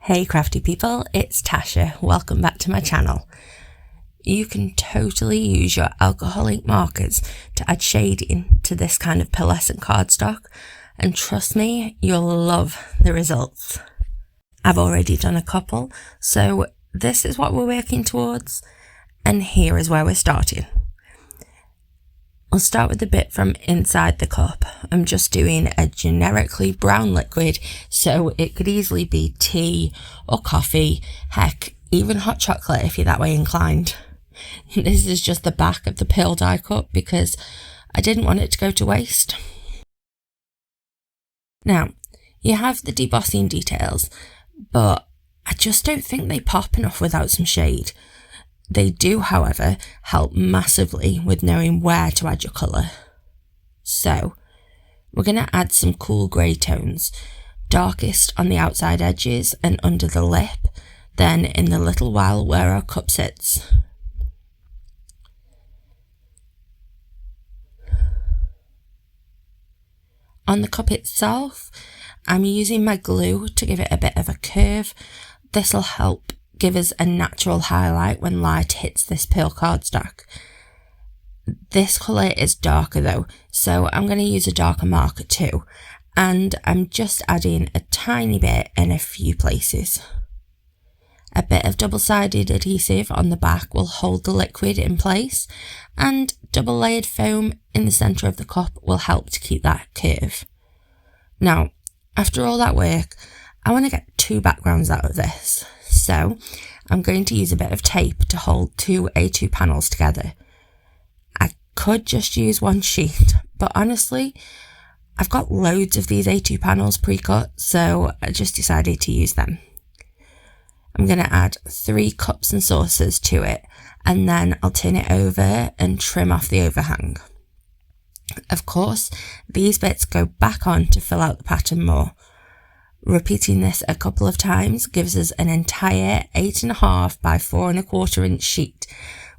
Hey crafty people, it's Tasha. Welcome back to my channel. You can totally use your alcoholic markers to add shading to this kind of pearlescent cardstock, and trust me, you'll love the results. I've already done a couple, so this is what we're working towards, and here is where we're starting. I'll start with the bit from inside the cup. I'm just doing a generically brown liquid, so it could easily be tea or coffee, heck, even hot chocolate if you're that way inclined. This is just the back of the pearl dye cup because I didn't want it to go to waste. Now, you have the debossing details, but I just don't think they pop enough without some shade. They do, however, help massively with knowing where to add your colour. So, we're going to add some cool grey tones, darkest on the outside edges and under the lip, then in the little well where our cup sits. On the cup itself, I'm using my glue to give it a bit of a curve. This will help give us a natural highlight when light hits this pearl cardstock. This colour is darker though, so I'm going to use a darker marker too, and I'm just adding a tiny bit in a few places. A bit of double-sided adhesive on the back will hold the liquid in place, and double layered foam in the centre of the cup will help to keep that curve. Now, after all that work, I want to get two backgrounds out of this. So I'm going to use a bit of tape to hold two A2 panels together. I could just use one sheet, but honestly, I've got loads of these A2 panels pre-cut, so I just decided to use them. I'm going to add 3 cups and saucers to it, and then I'll turn it over and trim off the overhang. Of course, these bits go back on to fill out the pattern more. Repeating this a couple of times gives us an entire 8.5 by 4.25 inch sheet,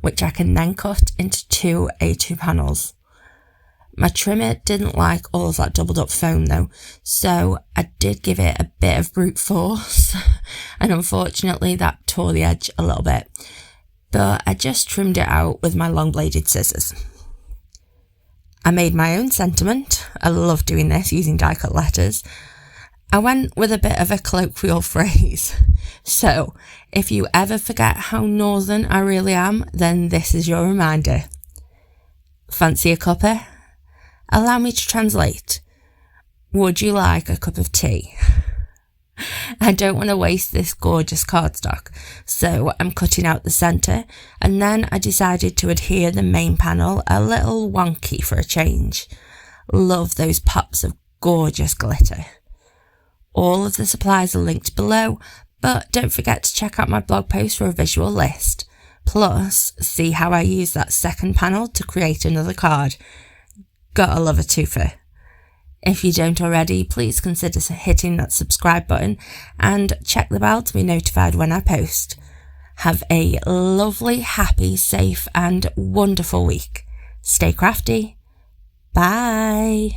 which I can then cut into 2 A2 panels. My trimmer didn't like all of that doubled up foam though, so I did give it a bit of brute force, and unfortunately that tore the edge a little bit, but I just trimmed it out with my long bladed scissors. I made my own sentiment. I love doing this using die cut letters. I went with a bit of a colloquial phrase. So, if you ever forget how northern I really am, then this is your reminder. Fancy a cuppa? Allow me to translate. Would you like a cup of tea? I don't want to waste this gorgeous cardstock, so I'm cutting out the centre, and then I decided to adhere the main panel a little wonky for a change. Love those pops of gorgeous glitter. All of the supplies are linked below, but don't forget to check out my blog post for a visual list. Plus, see how I use that second panel to create another card. Gotta love a twofer. If you don't already, please consider hitting that subscribe button and check the bell to be notified when I post. Have a lovely, happy, safe and wonderful week. Stay crafty. Bye.